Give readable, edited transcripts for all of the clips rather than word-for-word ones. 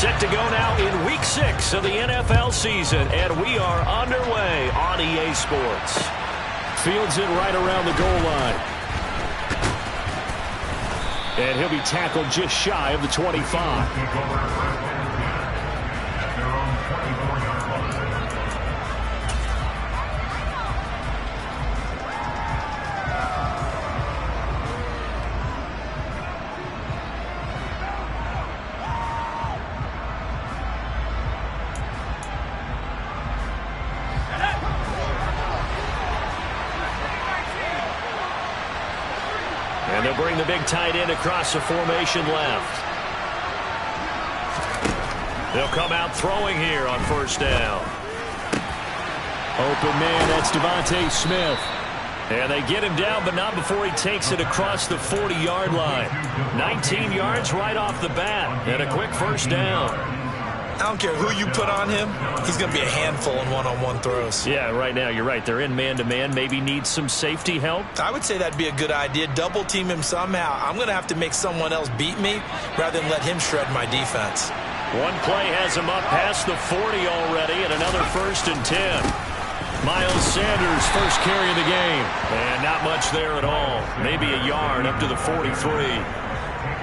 Set to go now in Week 6 of the NFL season, and we are underway on EA Sports. Fields it right around the goal line. And he'll be tackled just shy of the 25. And they'll bring the big tight end across the formation left. They'll come out throwing here on first down. Open man, that's Devontae Smith. And they get him down, but not before he takes it across the 40-yard line. 19 yards right off the bat, and a quick first down. I don't care who you put on him, he's going to be a handful in one-on-one throws. Yeah, right now, you're right. They're in man-to-man. Maybe need some safety help. I would say that'd be a good idea. Double-team him somehow. I'm going to have to make someone else beat me rather than let him shred my defense. One play has him up past the 40 already, and another 1st and 10. Miles Sanders, first carry of the game. And not much there at all. Maybe a yard up to the 43.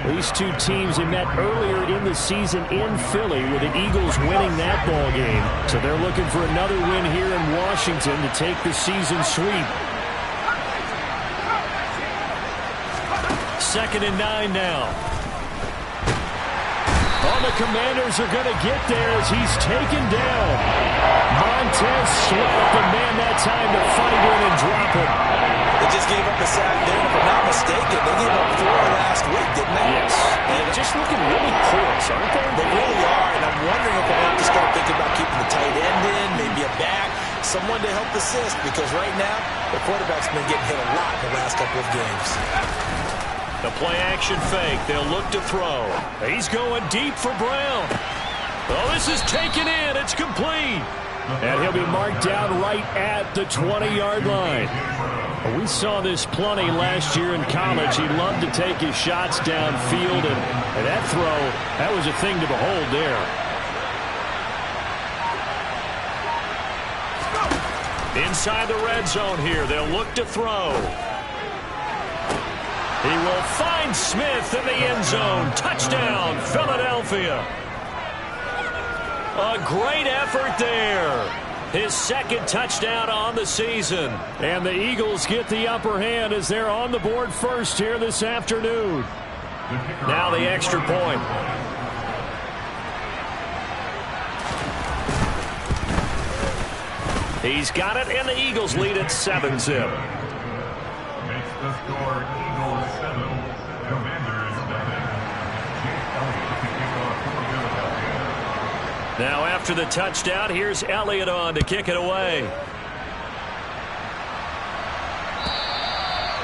These two teams had met earlier in the season in Philly with the Eagles winning that ball game. So they're looking for another win here in Washington to take the season sweep. 2nd and 9 now. Oh, the Commanders are going to get there as he's taken down. Montez Sweat, the man that time to fight in and drop him. They just gave up a sack there, if I'm not mistaken. They gave up 4 last week, didn't they? Yes. And just looking really porous, aren't they? They really are, and I'm wondering if we'll have to start thinking about keeping the tight end in, maybe a back, someone to help assist, because right now, the quarterback's been getting hit a lot in the last couple of games. The play-action fake. They'll look to throw. He's going deep for Brown. Oh, this is taken in. It's complete. And he'll be marked down right at the 20-yard line. We saw this plenty last year in college. He loved to take his shots downfield, and that throw, that was a thing to behold there. Inside the red zone here, they'll look to throw. He will find Smith in the end zone. Touchdown, Philadelphia. A great effort there. His 2nd touchdown on the season. And the Eagles get the upper hand as they're on the board first here this afternoon. Now the extra point. He's got it, and the Eagles lead at 7-0. Makes the score Eagles 7, Commanders 7. Now after the touchdown, here's Elliott on to kick it away.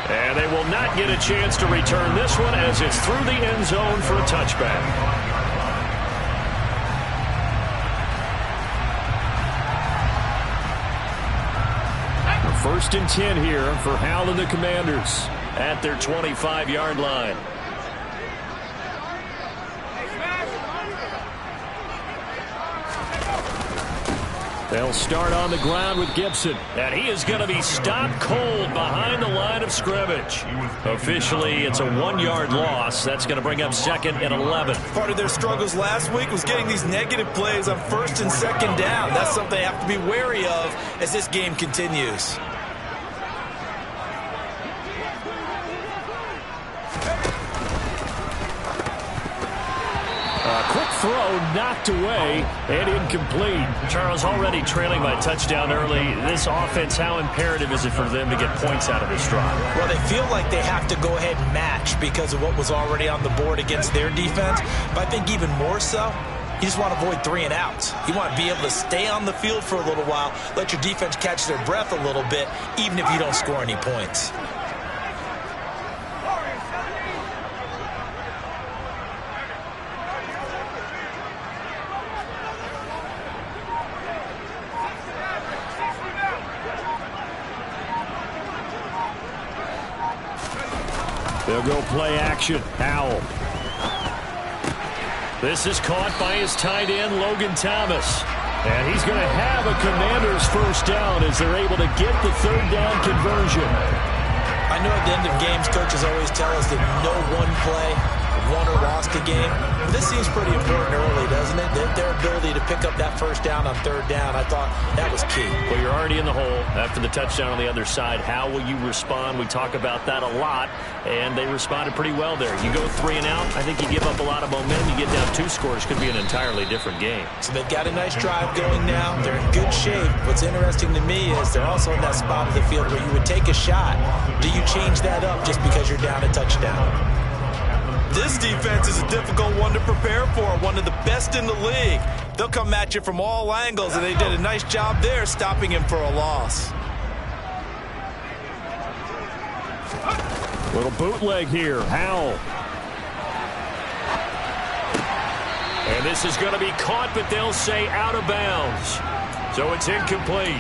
And they will not get a chance to return this one as it's through the end zone for a touchback. 1st and 10 here for Howell and the Commanders at their 25-yard line. They'll start on the ground with Gibson. And he is going to be stopped cold behind the line of scrimmage. Officially, it's a 1-yard loss. That's going to bring up 2nd and 11. Part of their struggles last week was getting these negative plays on 1st and 2nd down. That's something they have to be wary of as this game continues. Throw knocked away and incomplete. Charles, already trailing by touchdown early. This offense, how imperative is it for them to get points out of this drive? Well, they feel like they have to go ahead and match because of what was already on the board against their defense. But I think even more so, you just want to avoid 3 and outs. You want to be able to stay on the field for a little while, let your defense catch their breath a little bit, even if you don't score any points. They'll go play action. Howell. This is caught by his tight end, Logan Thomas. And he's going to have a Commanders first down as they're able to get the third down conversion. I know at the end of games, coaches always tell us that no one play won or lost a game. But this seems pretty important early, doesn't it? Their ability to pick up that first down on third down, I thought that was key. Well, you're already in the hole after the touchdown on the other side. How will you respond? We talk about that a lot, and they responded pretty well there. You go 3 and out, I think you give up a lot of momentum. You get down 2 scores, could be an entirely different game. So they've got a nice drive going now. They're in good shape. What's interesting to me is they're also in that spot of the field where you would take a shot. Do you change that up just because you're down a touchdown? This defense is a difficult one to prepare for, one of the best in the league. They'll come at you from all angles, and they did a nice job there stopping him for a loss. Little bootleg here. Howell. And this is going to be caught, but they'll say out of bounds. So it's incomplete.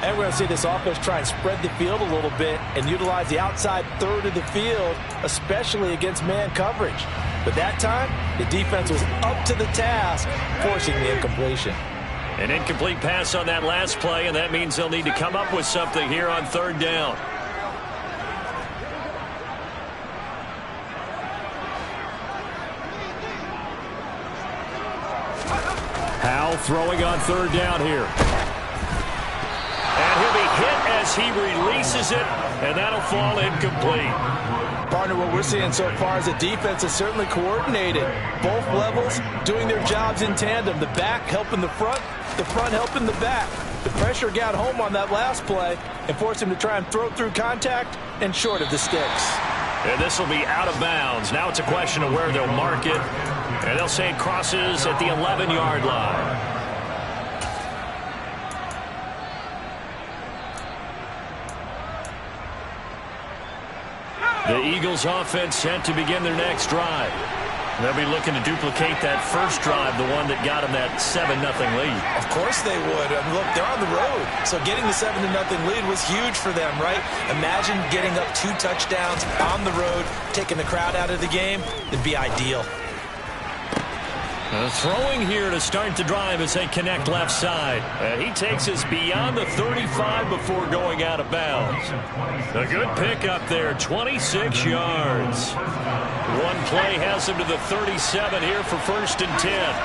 And we're going to see this offense try and spread the field a little bit and utilize the outside third of the field, especially against man coverage. But that time, the defense was up to the task, forcing the incompletion. An incomplete pass on that last play, and that means they'll need to come up with something here on third down. Howell throwing on third down here. And he'll be hit as he releases it, and that'll fall incomplete. Partner, what we're seeing so far is the defense is certainly coordinated. Both levels doing their jobs in tandem. The back helping the front helping the back. The pressure got home on that last play and forced him to try and throw through contact and short of the sticks. And this will be out of bounds. Now it's a question of where they'll mark it. And they'll say it crosses at the 11-yard line. The Eagles offense set to begin their next drive. They'll be looking to duplicate that first drive, the one that got them that 7-0 lead. Of course they would. I mean, look, they're on the road. So getting the 7-0 lead was huge for them, right? Imagine getting up 2 touchdowns on the road, taking the crowd out of the game. It'd be ideal. Throwing here to start the drive as they connect left side. And he takes us beyond the 35 before going out of bounds. A good pickup there, 26 yards. One play has him to the 37 here for 1st and 10.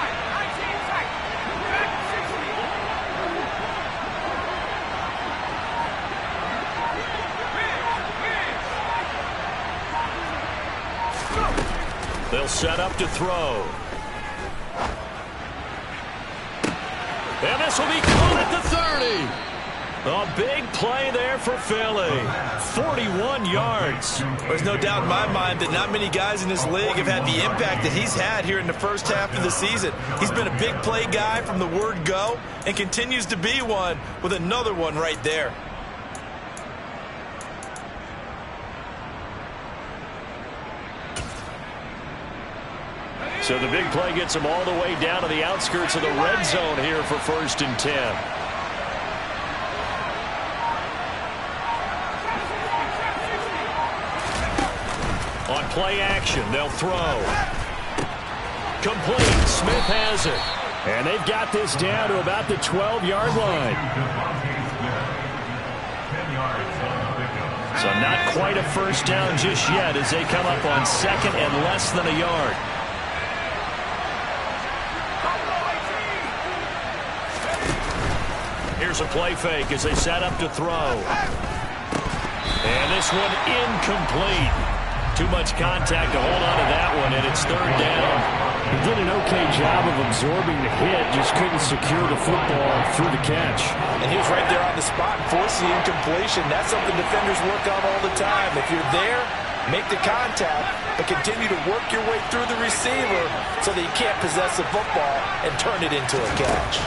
They'll set up to throw. And this will be caught at the 30. A big play there for Philly. 41 yards. There's no doubt in my mind that not many guys in this league have had the impact that he's had here in the first half of the season. He's been a big play guy from the word go and continues to be one with another one right there. So the big play gets them all the way down to the outskirts of the red zone here for 1st and 10. On play action, they'll throw. Complete. Smith has it. And they've got this down to about the 12-yard line. So not quite a first down just yet as they come up on 2nd and less than a yard. Here's a play fake as they set up to throw. And this one incomplete. Too much contact to hold on to that one, and it's 3rd down. He did an okay job of absorbing the hit, just couldn't secure the football through the catch. And he was right there on the spot and forced the incompletion. That's something defenders work on all the time. If you're there, make the contact, but continue to work your way through the receiver so that you can't possess the football and turn it into a catch.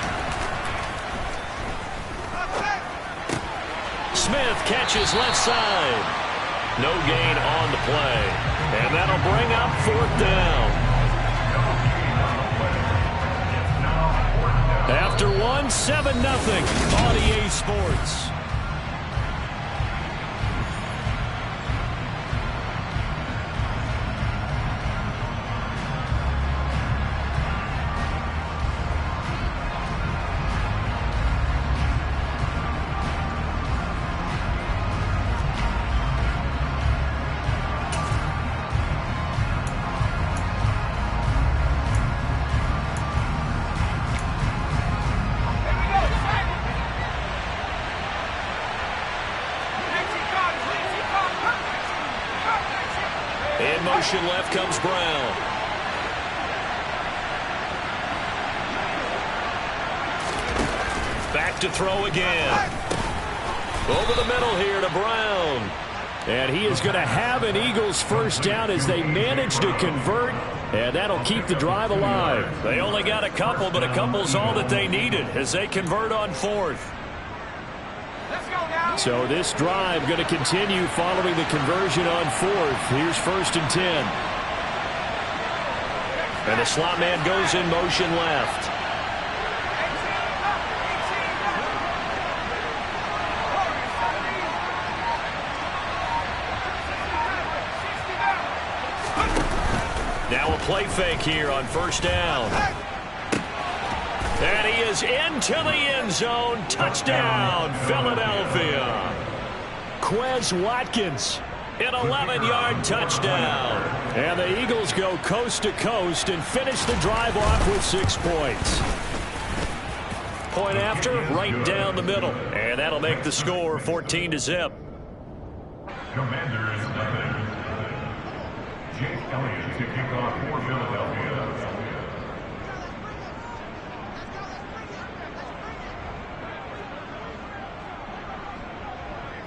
Smith catches left side. No gain on the play. And that'll bring up 4th down. After 7-0 on EA Sports. In motion left comes Brown. Back to throw again. Over the middle here to Brown. And he is going to have an Eagles first down as they manage to convert, and that'll keep the drive alive. They only got a couple, but a couple's all that they needed as they convert on fourth. So this drive going to continue following the conversion on fourth. Here's 1st and 10. And the slot man goes in motion left. Now a play fake here on 1st down. And he is into the end zone. Touchdown, Philadelphia. Quez Watkins. An 11-yard touchdown. And the Eagles go coast to coast and finish the drive off with 6 points. Point after, right down the middle. And that'll make the score 14-0. Commanders nothing. Jake Elliott to kick off for Philadelphia.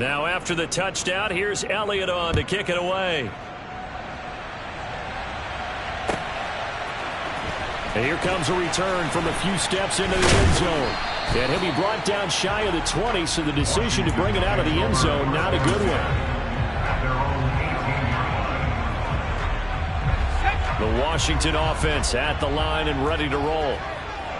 Now after the touchdown, here's Elliott on to kick it away. And here comes a return from a few steps into the end zone. And he'll be brought down shy of the 20, so the decision to bring it out of the end zone, not a good one. The Washington offense at the line and ready to roll.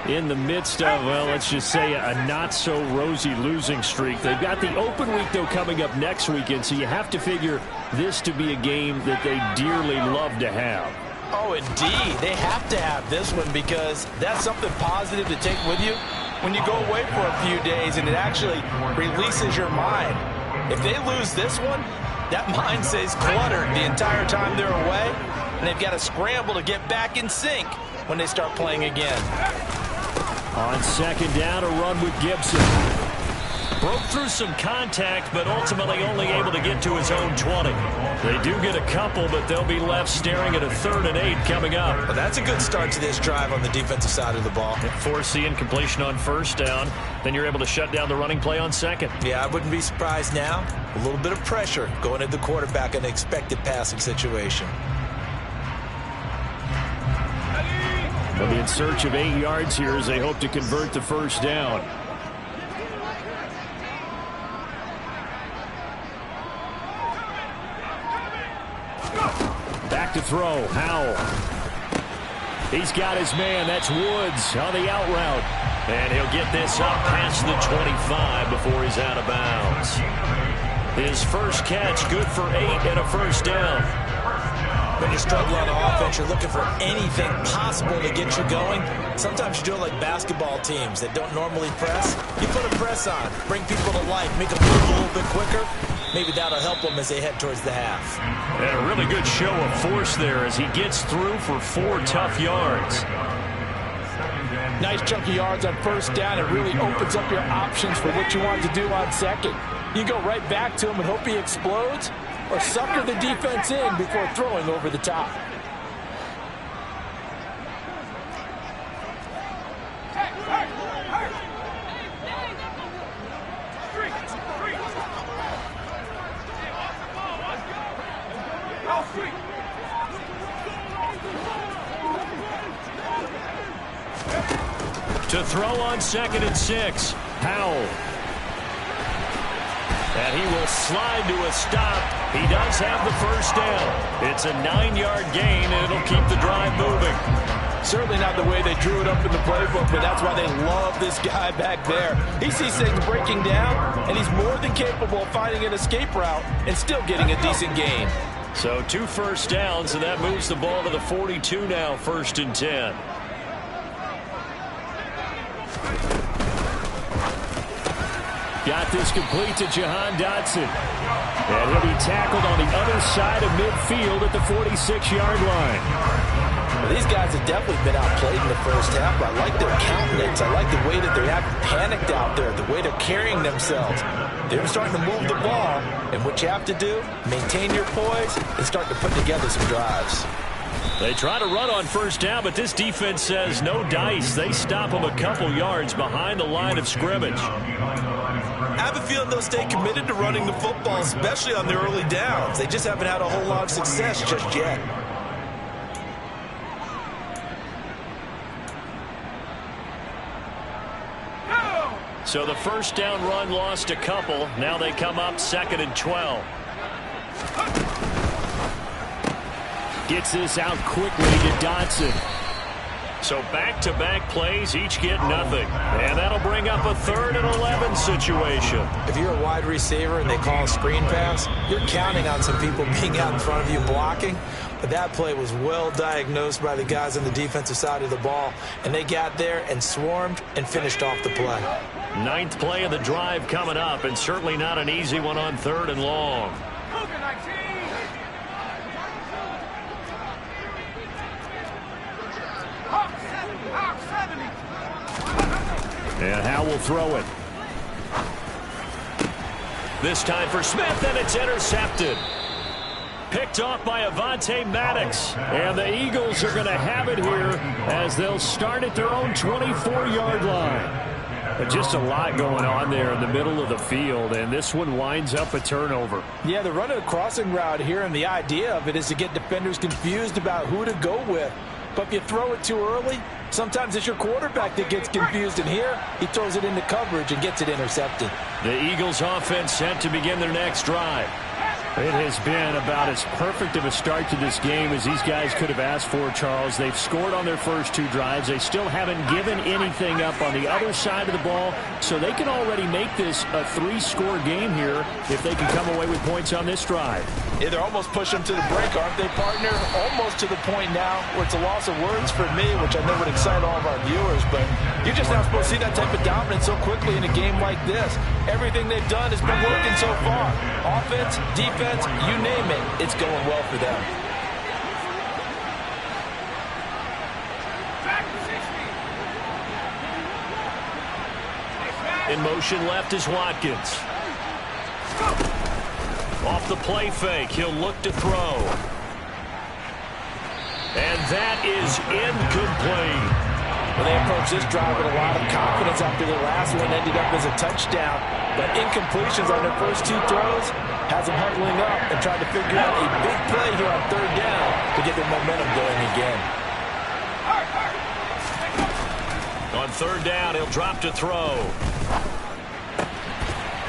In the midst of, well, let's just say a not-so-rosy losing streak. They've got the open week, though, coming up next weekend, so you have to figure this to be a game that they dearly love to have. Oh, indeed. They have to have this one because that's something positive to take with you when you go away for a few days, and it actually releases your mind. If they lose this one, that mind stays cluttered the entire time they're away, and they've got to scramble to get back in sync when they start playing again. On 2nd down, a run with Gibson. Broke through some contact, but ultimately only able to get to his own 20. They do get a couple, but they'll be left staring at a 3rd and 8 coming up. Well, that's a good start to this drive on the defensive side of the ball. Force the incompletion on 1st down. Then you're able to shut down the running play on 2nd. Yeah, I wouldn't be surprised now. A little bit of pressure going at the quarterback in an expected passing situation. They'll be in search of 8 yards here as they hope to convert the 1st down. Back to throw. Howell. He's got his man. That's Woods on the out route. And he'll get this up past the 25 before he's out of bounds. His first catch, good for 8 and a 1st down. When you struggle on offense, you're looking for anything possible to get you going. Sometimes you do it like basketball teams that don't normally press. You put a press on, bring people to life, make them move a little bit quicker. Maybe that'll help them as they head towards the half. And a really good show of force there as he gets through for 4 tough yards. Nice chunk of yards on 1st down. It really opens up your options for what you want to do on 2nd. You go right back to him and hope he explodes, or sucker the defense in before throwing over the top. To throw on 2nd and 6. Howell. And he will slide to a stop. He does have the 1st down. It's a 9-yard gain, and it'll keep the drive moving. Certainly not the way they drew it up in the playbook, but that's why they love this guy back there. He sees things breaking down, and he's more than capable of finding an escape route and still getting a decent gain. So 2 1st downs, and that moves the ball to the 42 now, 1st and 10. Got this complete to Jahan Dotson. And he'll be tackled on the other side of midfield at the 46-yard line. Well, these guys have definitely been outplayed in the first half, but I like their countenance. I like the way that they're acting panicked out there, the way they're carrying themselves. They're starting to move the ball, and what you have to do, maintain your poise and start to put together some drives. They try to run on first down, but this defense says no dice. They stop them a couple yards behind the line of scrimmage. I have a feeling they'll stay committed to running the football, especially on their early downs. They just haven't had a whole lot of success just yet. So the first down run lost a couple. Now they come up 2nd and 12. Gets this out quickly to Dotson. So back-to-back plays, each get nothing. And that'll bring up a 3rd and 11 situation. If you're a wide receiver and they call a screen pass, you're counting on some people being out in front of you blocking. But that play was well diagnosed by the guys on the defensive side of the ball. And they got there and swarmed and finished off the play. 9th play of the drive coming up, and certainly not an easy one on 3rd and long. And Howe will throw it. This time for Smith, and it's intercepted. Picked off by Avonte Maddox. And the Eagles are going to have it here as they'll start at their own 24-yard line. But just a lot going on there in the middle of the field, and this one winds up a turnover. Yeah, they're running a crossing route here, and the idea of it is to get defenders confused about who to go with. But if you throw it too early, sometimes it's your quarterback that gets confused, and here he throws it into coverage and gets it intercepted. The Eagles offense set to begin their next drive. It has been about as perfect of a start to this game as these guys could have asked for, Charles. They've scored on their first 2 drives. They still haven't given anything up on the other side of the ball, so they can already make this a 3-score game here if they can come away with points on this drive. Yeah, they're almost pushing them to the brink, aren't they, partner? Almost to the point now where it's a loss of words for me, which I know would excite all of our viewers, but you're just not supposed to see that type of dominance so quickly in a game like this. Everything they've done has been working so far. Offense, defense, you name it, it's going well for them. In motion left is Watkins. Off the play fake, he'll look to throw. And that is incomplete. Well, they approached this drive with a lot of confidence after the last one ended up as a touchdown. But incompletions on their first 2 throws has them huddling up and trying to figure out a big play here on 3rd down to get their momentum going again. On 3rd down, he'll drop to throw.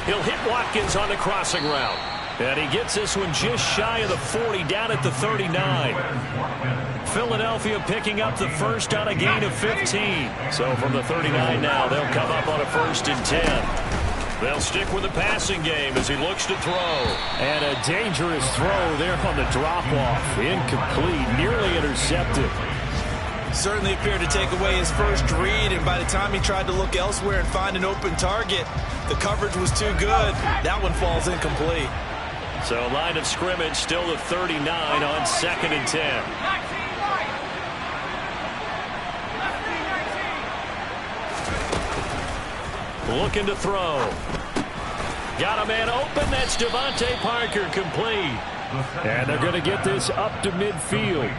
He'll hit Watkins on the crossing route. And he gets this one just shy of the 40, down at the 39. Philadelphia picking up the first on a gain of 15. So from the 39 now, they'll come up on a 1st and 10. They'll stick with the passing game as he looks to throw. And a dangerous throw there on the drop-off. Incomplete, nearly intercepted. Certainly appeared to take away his first read, and by the time he tried to look elsewhere and find an open target, the coverage was too good. That one falls incomplete. So line of scrimmage still the 39 on 2nd and 10. Looking to throw. Got a man open. That's Devontae Parker, complete. And they're going to get this up to midfield.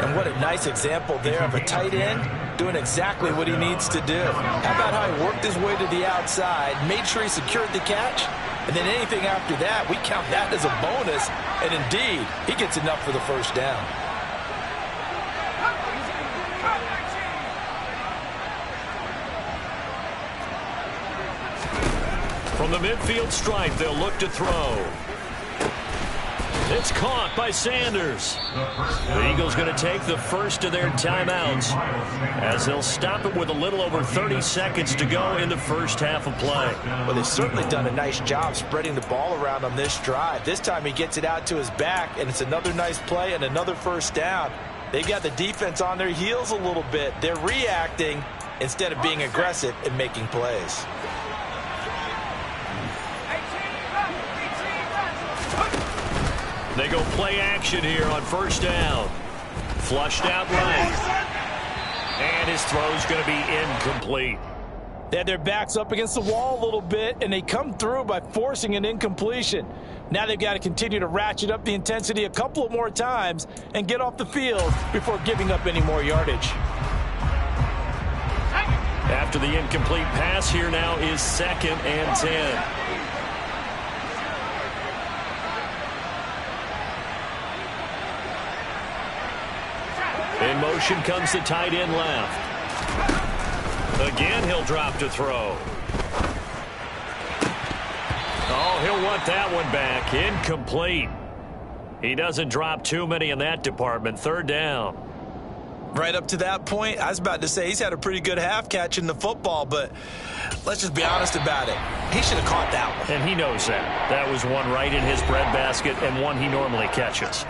And what a nice example there of a tight end doing exactly what he needs to do. How about how he worked his way to the outside, made sure he secured the catch, and then anything after that, we count that as a bonus. And indeed, he gets enough for the first down. From the midfield stripe, they'll look to throw. It's caught by Sanders. The Eagles going to take the first of their timeouts as they'll stop it with a little over 30 seconds to go in the first half of play. Well, they've certainly done a nice job spreading the ball around on this drive. This time he gets it out to his back, and it's another nice play and another first down. They've got the defense on their heels a little bit. They're reacting instead of being aggressive and making plays. They go play action here on first down. Flushed out right. And his throw's going to be incomplete. They had their backs up against the wall a little bit, and they come through by forcing an incompletion. Now they've got to continue to ratchet up the intensity a couple of more times and get off the field before giving up any more yardage. After the incomplete pass, here now is 2nd and 10. In motion comes the tight end left. Again, he'll drop to throw. Oh, he'll want that one back. Incomplete. He doesn't drop too many in that department. 3rd down. Right up to that point, I was about to say he's had a pretty good half catching the football, but let's just be honest about it. He should have caught that one. And he knows that. That was one right in his breadbasket and one he normally catches.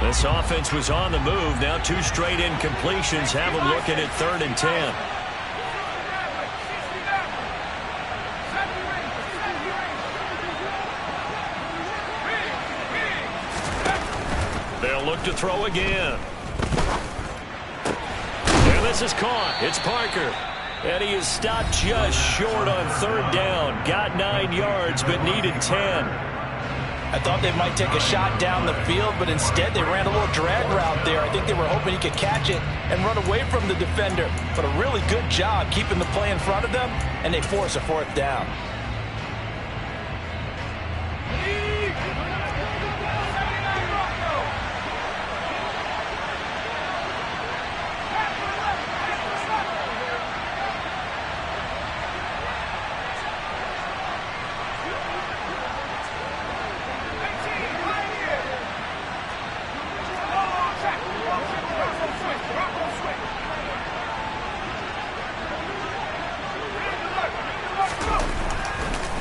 This offense was on the move. Now 2 straight incompletions have them looking at 3rd and 10. They'll look to throw again. And this is caught. It's Parker. And he is stopped just short on 3rd down. Got 9 yards, but needed 10. I thought they might take a shot down the field, but instead they ran a little drag route there. I think they were hoping he could catch it and run away from the defender. But a really good job keeping the play in front of them, and they force a 4th down.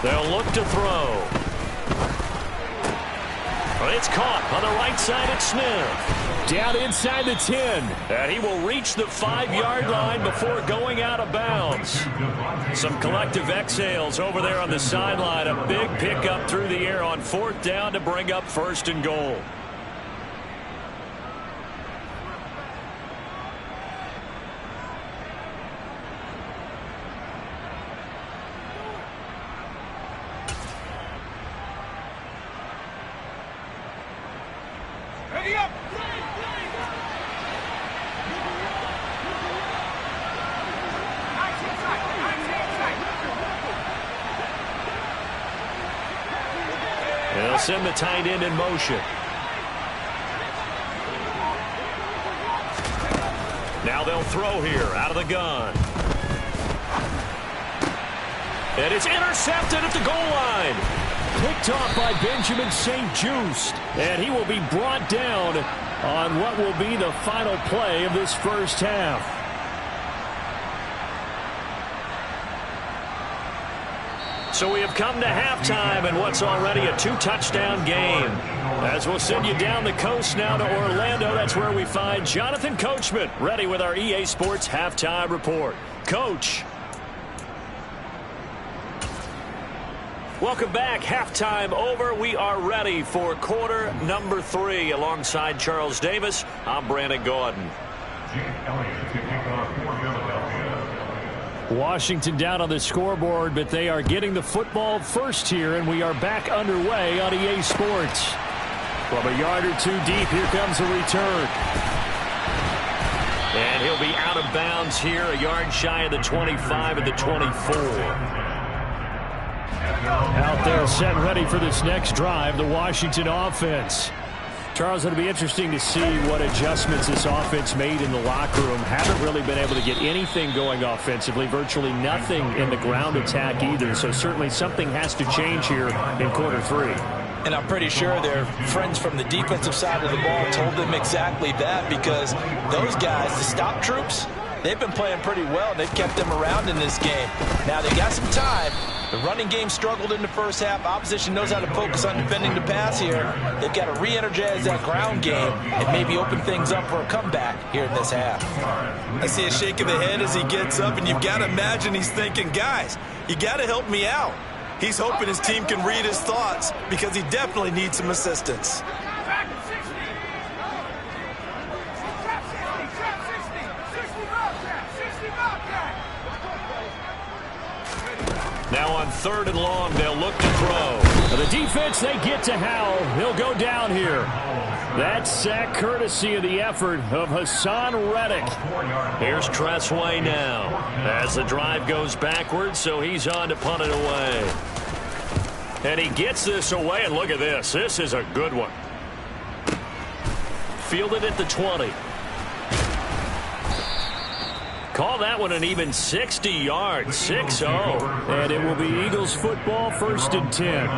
They'll look to throw. It's caught on the right side at Smith. Down inside the 10. And he will reach the 5-yard line before going out of bounds. Some collective exhales over there on the sideline. A big pickup through the air on 4th down to bring up 1st and goal. They'll send the tight end in motion. Now they'll throw here out of the gun. And it's intercepted at the goal line. Picked off by Benjamin St. Just. And he will be brought down on what will be the final play of this 1st half. So we have come to halftime in what's already a 2-touchdown game. As we'll send you down the coast now to Orlando, that's where we find Jonathan Coachman ready with our EA Sports Halftime Report. Coach. Welcome back. Halftime over. We are ready for quarter number 3. Alongside Charles Davis, I'm Brandon Gordon. Washington down on the scoreboard, but they are getting the football first here, and we are back underway on EA Sports. From a yard or 2 deep, here comes a return. And he'll be out of bounds here, a yard shy of the 25 at the 24. Out there set and ready for this next drive, the Washington offense. Charles, it'll be interesting to see what adjustments this offense made in the locker room. Haven't really been able to get anything going offensively, virtually nothing in the ground attack either. So certainly something has to change here in quarter 3. And I'm pretty sure their friends from the defensive side of the ball told them exactly that, because those guys, the stop troops, They've been playing pretty well. They've kept them around in this game. Now, they got some time. The running game struggled in the first half. Opposition knows how to focus on defending the pass here. They've got to re-energize that ground game and maybe open things up for a comeback here in this half. I see a shake of the head as he gets up, and you've got to imagine he's thinking, guys, you got to help me out. He's hoping his team can read his thoughts because he definitely needs some assistance. Now on 3rd and long, they'll look to throw. The defense, they get to Howell. He'll go down here. That sack courtesy of the effort of Hassan Reddick. Here's Tressway now as the drive goes backwards, so he's on to punt it away. And he gets this away, and look at this. This is a good one. Fielded at the 20. Call that one an even 60 yards, 6-0. And it will be Eagles football, 1st and 10.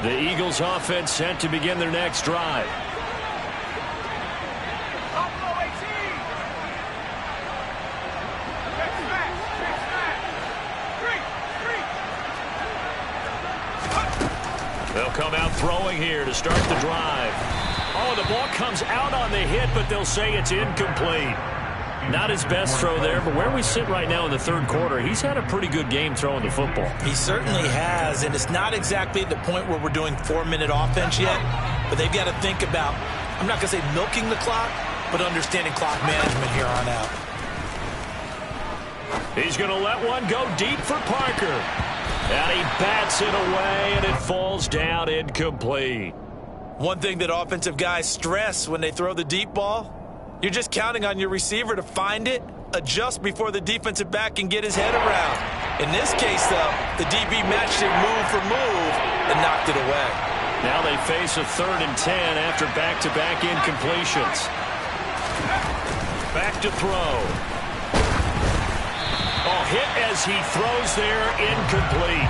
The Eagles offense set to begin their next drive. They'll come out throwing here to start the drive. Oh, the ball comes out on the hit, but they'll say it's incomplete. Not his best throw there, but where we sit right now in the 3rd quarter, he's had a pretty good game throwing the football. He certainly has, and it's not exactly at the point where we're doing 4-minute offense yet, but they've got to think about, I'm not going to say milking the clock, but understanding clock management here on out. He's going to let one go deep for Parker. And he bats it away, and it falls down incomplete. One thing that offensive guys stress when they throw the deep ball, you're just counting on your receiver to find it, adjust before the defensive back can get his head around. In this case, though, the DB matched it move for move and knocked it away. Now they face a 3rd and 10 after back-to-back incompletions. Back to throw. Oh, hit as he throws there, incomplete.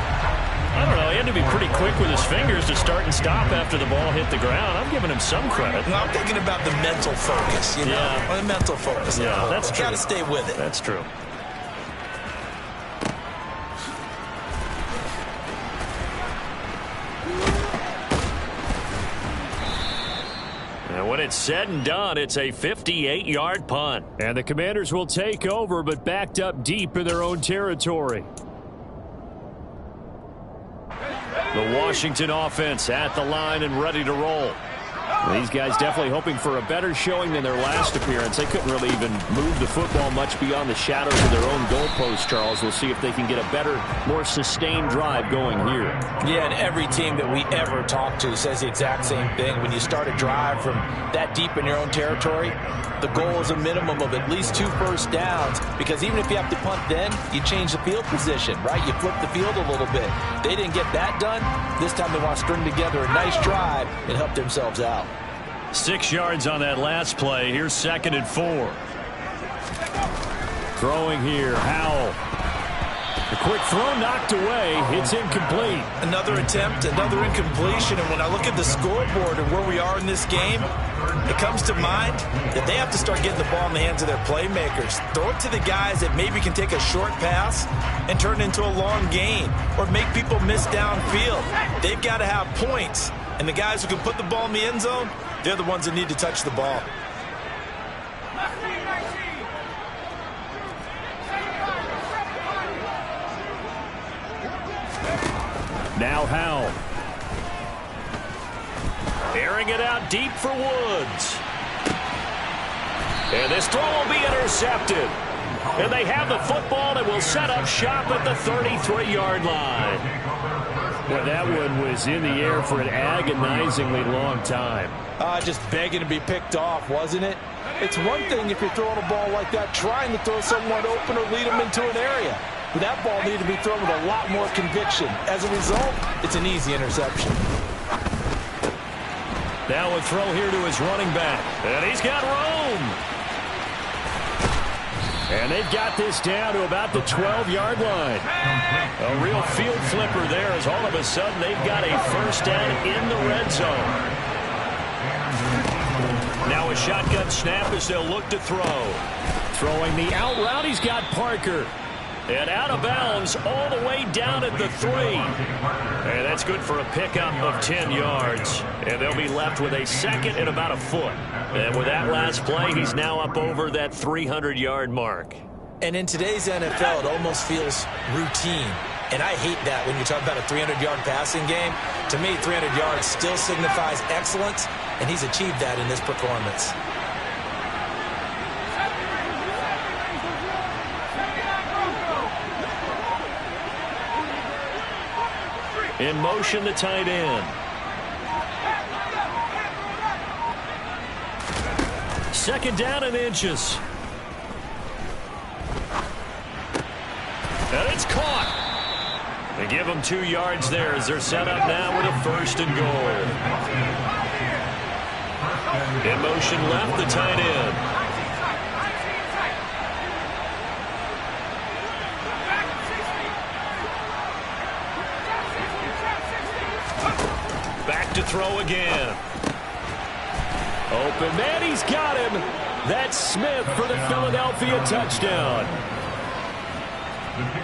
I don't know, he had to be pretty quick with his fingers to start and stop after the ball hit the ground. I'm giving him some credit. Well, I'm thinking about the mental focus, you know? Yeah. Or the mental focus. Yeah, that's true. Got to stay with it. That's true. And when it's said and done, it's a 58-yard punt. And the Commanders will take over, but backed up deep in their own territory. The Washington offense at the line and ready to roll. These guys definitely hoping for a better showing than their last appearance. They couldn't really even move the football much beyond the shadows of their own goalpost, Charles. We'll see if they can get a better, more sustained drive going here. Yeah, and every team that we ever talk to says the exact same thing. When you start a drive from that deep in your own territory, the goal is a minimum of at least 2 first downs, because even if you have to punt then, you change the field position, right? You flip the field a little bit. They didn't get that done. This time they want to string together a nice drive and help themselves out. 6 yards on that last play. Here's 2nd and 4. Throwing here, Howell. A quick throw knocked away. It's incomplete. Another attempt, another incompletion, and when I look at the scoreboard and where we are in this game, it comes to mind that they have to start getting the ball in the hands of their playmakers. Throw it to the guys that maybe can take a short pass and turn it into a long gain or make people miss downfield. They've got to have points, and the guys who can put the ball in the end zone, they're the ones that need to touch the ball. Now Howell. Airing it out deep for Woods. And this throw will be intercepted. And they have the football and will set up shop at the 33-yard line. Well, that one was in the air for an agonizingly long time. Just begging to be picked off, wasn't it? It's one thing if you're throwing a ball like that, trying to throw someone open or lead them into an area. But that ball needed to be thrown with a lot more conviction. As a result, it's an easy interception. Now a throw here to his running back. And he's got room. And they've got this down to about the 12-yard line. A real field flipper there as all of a sudden they've got a first down in the red zone. Now a shotgun snap as they'll look to throw. Throwing the out route, he's got Parker. And out of bounds all the way down at the 3. And that's good for a pickup of 10 yards. And they'll be left with a second and about a foot. And with that last play, he's now up over that 300-yard mark. And in today's NFL, it almost feels routine. And I hate that when you talk about a 300-yard passing game. To me, 300 yards still signifies excellence, and he's achieved that in this performance. In motion, the tight end. Second down and inches. And it's caught. They give them 2 yards there as they're set up now with a 1st and goal. In motion left, the tight end. Back to throw again. Open man, he's got him. That's Smith for the Philadelphia touchdown.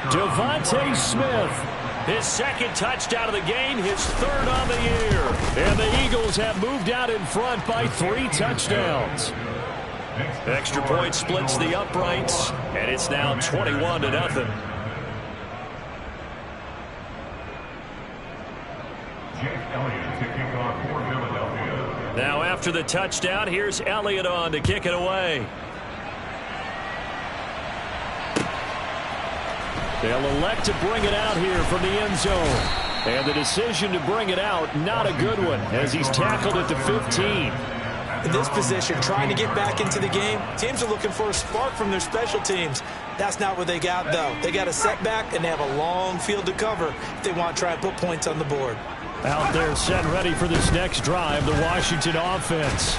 Devontae Smith, his second touchdown of the game, his 3rd on the year. And the Eagles have moved out in front by 3 touchdowns. Extra point splits the uprights, and it's now 21-0. Now after the touchdown, here's Elliott on to kick it away. They'll elect to bring it out here from the end zone. And the decision to bring it out, not a good one, as he's tackled at the 15. In this position, trying to get back into the game, teams are looking for a spark from their special teams. That's not what they got, though. They got a setback, and they have a long field to cover if they want to try and put points on the board. Out there set ready for this next drive, the Washington offense.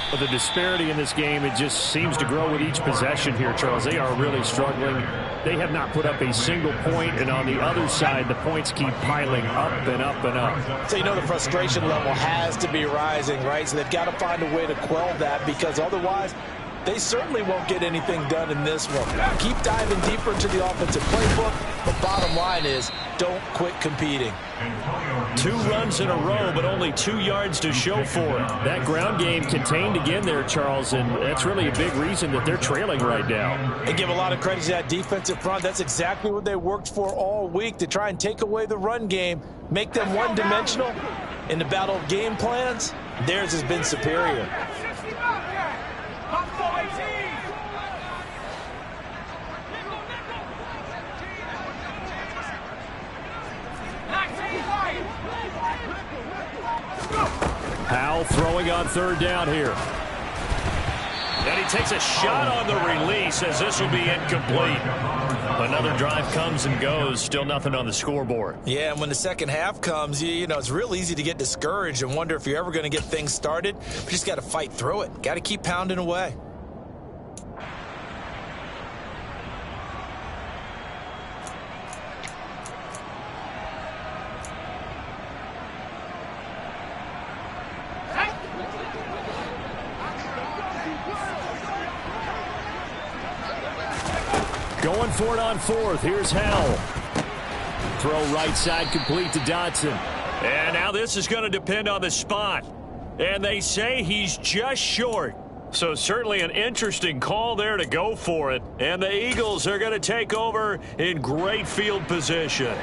But the disparity in this game, it just seems to grow with each possession here, Charles. They are really struggling. They have not put up a single point, and on the other side, the points keep piling up and up and up. So you know the frustration level has to be rising, right? So they've got to find a way to quell that, because otherwise they certainly won't get anything done in this one. Keep diving deeper into the offensive playbook, but bottom line is don't quit competing. 2 runs in a row, but only 2 yards to show for it. That ground game contained again there, Charles, and that's really a big reason that they're trailing right now. And give a lot of credit to that defensive front. That's exactly what they worked for all week, to try and take away the run game, make them one-dimensional. In the battle of game plans, theirs has been superior. Powell throwing on 3rd down here. And he takes a shot on the release as this will be incomplete. Another drive comes and goes. Still nothing on the scoreboard. Yeah, and when the second half comes, you know, it's real easy to get discouraged and wonder if you're ever going to get things started. You just got to fight through it. Got to keep pounding away. Going for it on 4th. Here's Howell. Throw right side complete to Dotson. And now this is going to depend on the spot. And they say he's just short. So certainly an interesting call there to go for it. And the Eagles are going to take over in great field position.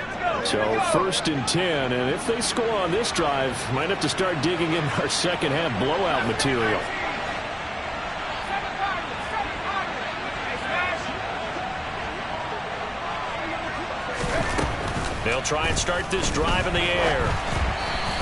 So 1st and 10. And if they score on this drive, might have to start digging in our second half blowout material. They'll try and start this drive in the air.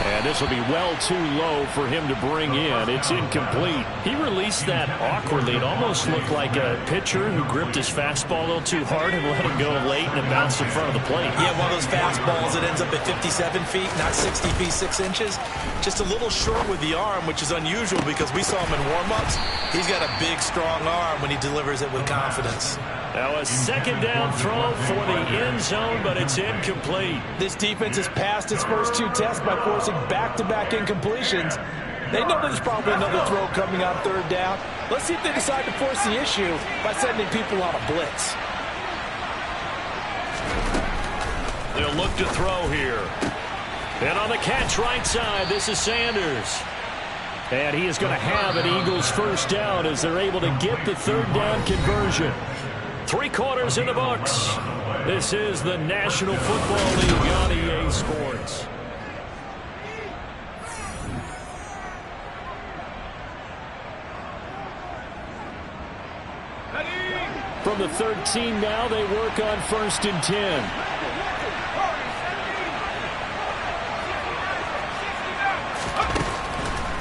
And this will be well too low for him to bring in. It's incomplete. He released that awkwardly. It almost looked like a pitcher who gripped his fastball a little too hard and let him go late and it bounced in front of the plate. Yeah, one of those fastballs that ends up at 57 feet, not 60 feet, 6 inches. Just a little short with the arm, which is unusual because we saw him in warm-ups. He's got a big, strong arm when he delivers it with confidence. Now a second down throw for the end zone, but it's incomplete. This defense has passed its first 2 tests by forcing back-to-back incompletions. They know there's probably another throw coming on third down. Let's see if they decide to force the issue by sending people on a blitz. They'll look to throw here. And on the catch right side, this is Sanders. And he is going to have an Eagles first down as they're able to get the third down conversion. 3 quarters in the books. This is the National Football League on EA Sports. From the 13 now, they work on 1st and 10.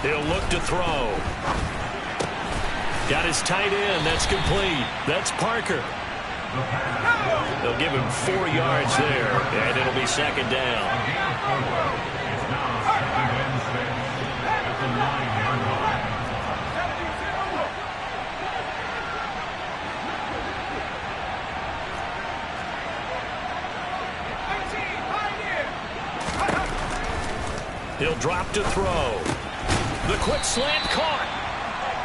He'll look to throw. Got his tight end. That's complete. That's Parker. They'll give him 4 yards there, and it'll be 2nd down. It's now 2nd and 6 at the 9-yard line. He'll drop to throw. The quick slant caught.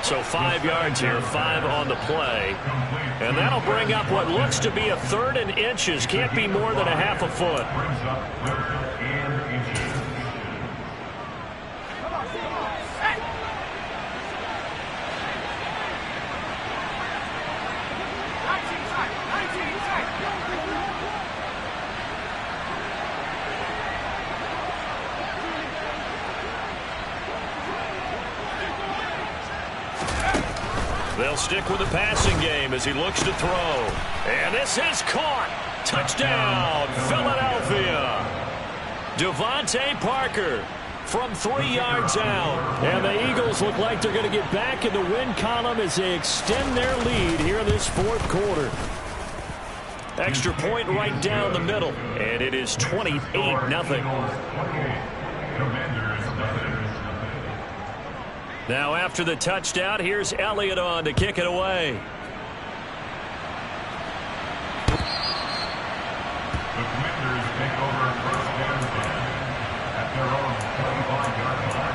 So 5 yards here, 5 on the play. And that'll bring up what looks to be a 3rd and inches. Can't be more than a half a foot. Brings up 3rd and inches. They'll stick with the passing game as he looks to throw. And this is caught. Touchdown, Philadelphia. Devontae Parker from 3 yards out. And the Eagles look like they're going to get back in the win column as they extend their lead here in this 4th quarter. Extra point right down the middle. And it is 28-0. Now after the touchdown, here's Elliott on to kick it away. The Commanders take over 1st and 10 at their own 25-yard line.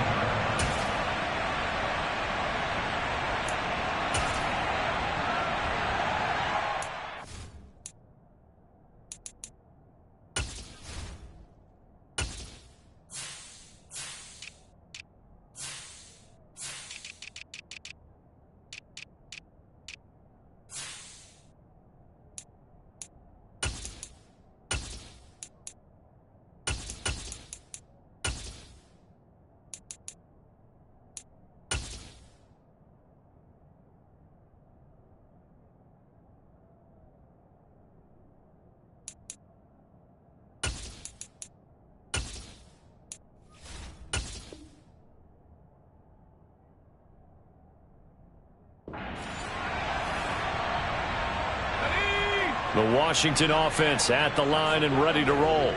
The Washington offense at the line and ready to roll.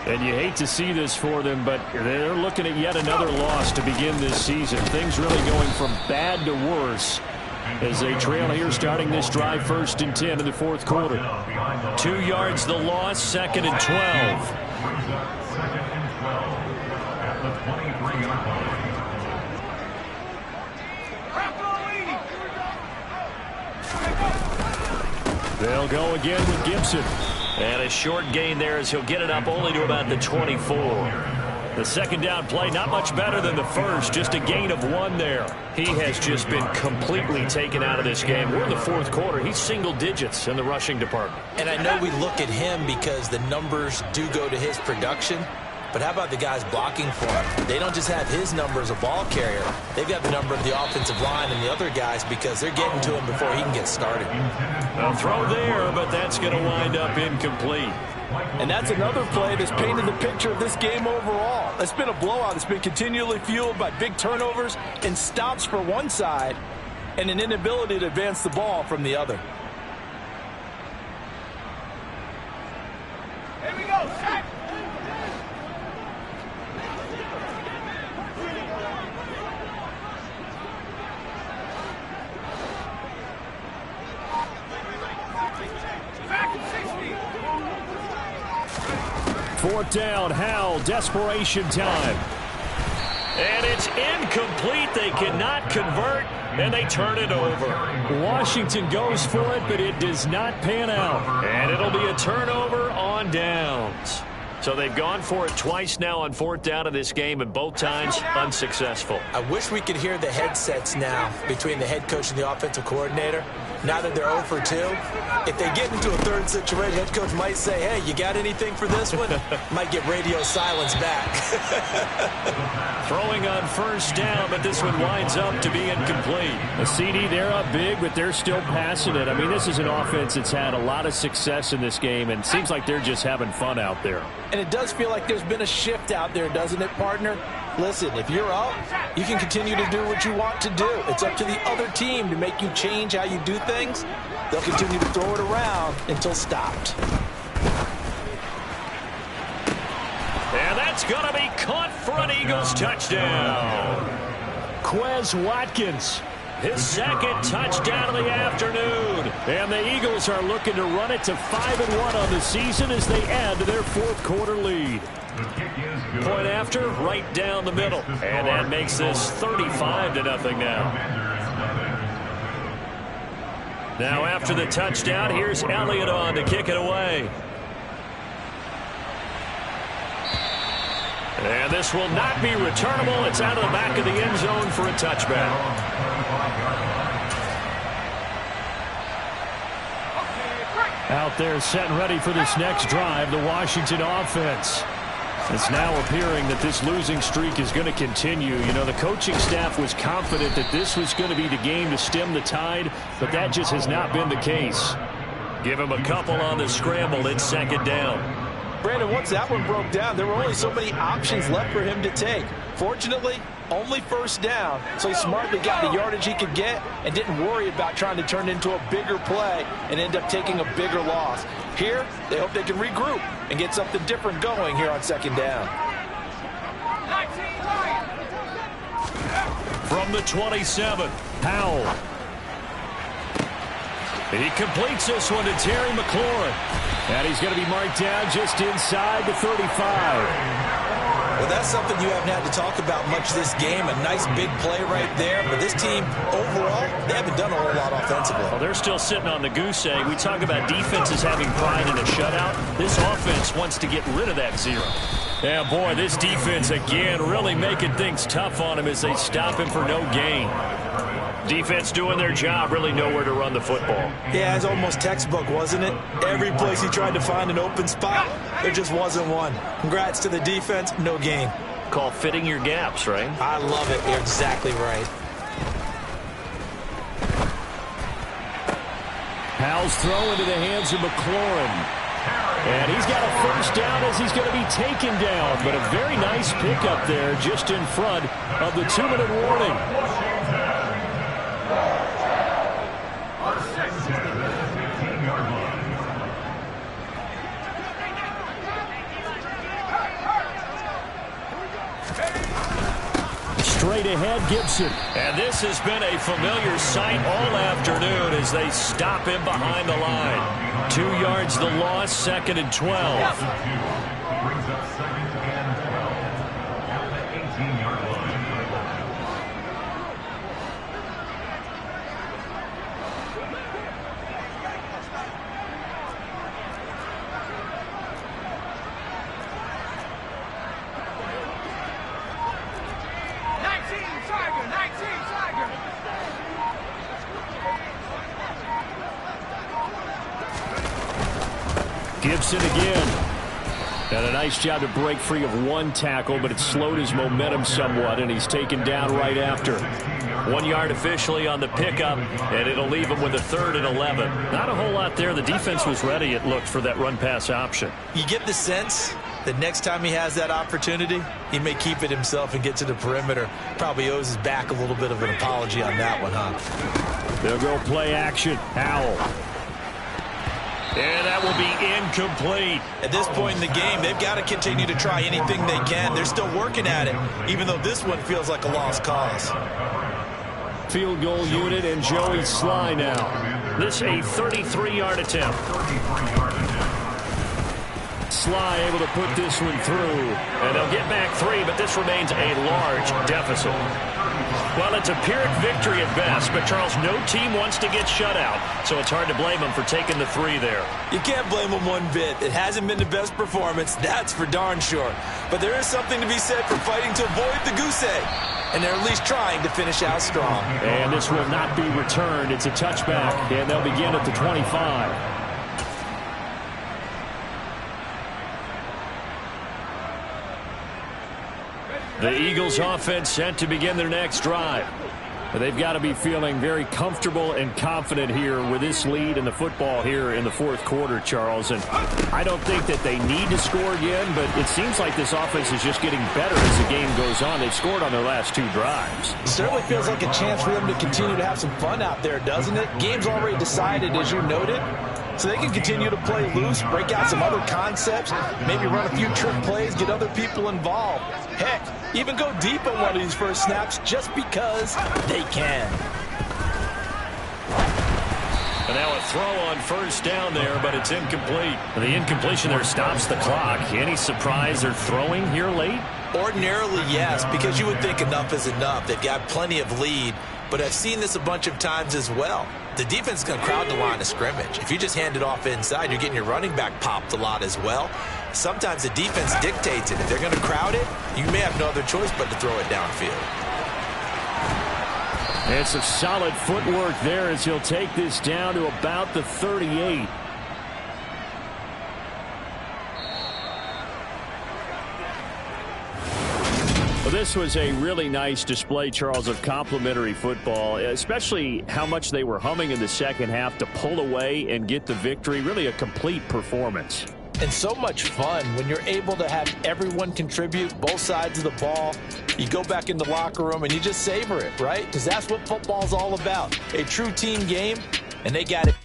And you hate to see this for them, but they're looking at yet another loss to begin this season. Things really going from bad to worse as they trail here starting this drive 1st and 10 in the 4th quarter. 2 yards the loss, 2nd and 12. 2nd and 12 at the 23-yard line. They'll go again with Gibson. And a short gain there as he'll get it up only to about the 24. The 2nd down play, not much better than the first, just a gain of 1 there. He has just been completely taken out of this game. We're in the 4th quarter. He's single digits in the rushing department. And I know we look at him because the numbers do go to his production. But how about the guys blocking for him? They don't just have his number as a ball carrier. They've got the number of the offensive line and the other guys because they're getting to him before he can get started. A throw there, but that's going to wind up incomplete. And that's another play that's painted the picture of this game overall. It's been a blowout. It's been continually fueled by big turnovers and stops for one side and an inability to advance the ball from the other. Here we go, set. Fourth down, Howell, desperation time. And it's incomplete. They cannot convert, and they turn it over. Washington goes for it, but it does not pan out. And it'll be a turnover on downs. So they've gone for it twice now on 4th down in this game, and both times unsuccessful. I wish we could hear the headsets now between the head coach and the offensive coordinator. Now that they're 0 for 2, if they get into a third situation, head coach might say, hey, you got anything for this one? Might get radio silence back. Throwing on 1st down, but this one winds up to be incomplete. A CD, they're up big, but they're still passing it. I mean, this is an offense that's had a lot of success in this game, and seems like they're just having fun out there. And it does feel like there's been a shift out there, doesn't it, partner? Listen, if you're up, you can continue to do what you want to do. It's up to the other team to make you change how you do things. They'll continue to throw it around until stopped. And that's going to be caught for an Eagles touchdown. Quez Watkins. His 2nd touchdown of the afternoon. And the Eagles are looking to run it to 5-1 on the season as they add to their 4th quarter lead. Point after, right down the middle. And that makes this 35-0 now. Now after the touchdown, here's Elliott on to kick it away. And this will not be returnable. It's out of the back of the end zone for a touchback. Out there set and ready for this next drive, the Washington offense. It's now appearing that this losing streak is going to continue. You know, the coaching staff was confident that this was going to be the game to stem the tide, but that just has not been the case. Give him a couple on the scramble. It's 2nd down. Brandon, once that one broke down, there were only so many options left for him to take. Fortunately, only 1st down, so he smartly got the yardage he could get and didn't worry about trying to turn it into a bigger play and end up taking a bigger loss. Here, they hope they can regroup and get something different going here on 2nd down. From the 27, Powell. He completes this one to Terry McLaurin. And he's going to be marked down just inside the 35. Well, that's something you haven't had to talk about much this game. A nice big play right there. But this team, overall, they haven't done a whole lot offensively. Well, they're still sitting on the goose egg. We talk about defenses having pride in a shutout. This offense wants to get rid of that 0. Yeah, boy, this defense, again, really making things tough on him as they stop him for no gain. Defense doing their job, really nowhere to run the football. Yeah, it's almost textbook, wasn't it? Every place he tried to find an open spot, there just wasn't one. Congrats to the defense, no gain. Call fitting your gaps, right? I love it. You're exactly right. Powell's throw into the hands of McLaurin. And he's got a 1st down as he's going to be taken down. But a very nice pickup there just in front of the 2-minute warning. Straight ahead, Gibson. And this has been a familiar sight all afternoon as they stop him behind the line. 2 yards the loss, 2nd and 12. Brings up 2nd and 12 at the 18-yard line. Gibson again. And a nice job to break free of 1 tackle, but it slowed his momentum somewhat, and he's taken down right after. 1 yard officially on the pickup, and it'll leave him with a 3rd and 11. Not a whole lot there. The defense was ready, it looked, for that run-pass option. You get the sense that next time he has that opportunity, he may keep it himself and get to the perimeter. Probably owes his back a little bit of an apology on that one, huh? They'll go play action. Powell. And that will be incomplete. At this point in the game, they've got to continue to try anything they can. They're still working at it, even though this one feels like a lost cause. Field goal unit and Joey Sly now. This a 33-yard attempt. Sly able to put this one through. And they'll get back 3, but this remains a large deficit. Well, it's a Pyrrhic victory at best, but, Charles, no team wants to get shut out, so it's hard to blame them for taking the 3 there. You can't blame them one bit. It hasn't been the best performance, that's for darn sure. But there is something to be said for fighting to avoid the goose egg. And they're at least trying to finish out strong. And this will not be returned. It's a touchback, and they'll begin at the 25. The Eagles offense set to begin their next drive. They've got to be feeling very comfortable and confident here with this lead in the football here in the fourth quarter, Charles. And I don't think that they need to score again, but it seems like this offense is just getting better as the game goes on. They've scored on their last 2 drives. It certainly feels like a chance for them to continue to have some fun out there, doesn't it? Game's already decided, as you noted. So they can continue to play loose, break out some other concepts, maybe run a few trick plays, get other people involved. Heck, even go deep on one of these first snaps just because they can. And now a throw on first down there, but it's incomplete. And the incompletion there stops the clock. Any surprise they're throwing here late? Ordinarily, yes, because you would think enough is enough. They've got plenty of lead, but I've seen this a bunch of times as well. The defense is going to crowd the line of scrimmage. If you just hand it off inside, you're getting your running back popped a lot as well. Sometimes the defense dictates it. If they're going to crowd it, you may have no other choice but to throw it downfield. And some solid footwork there as he'll take this down to about the 38. Well, this was a really nice display, Charles, of complimentary football, especially how much they were humming in the second half to pull away and get the victory. Really a complete performance. And so much fun when you're able to have everyone contribute, both sides of the ball. You go back in the locker room and you just savor it, right? Because that's what football's all about. A true team game, and they got it.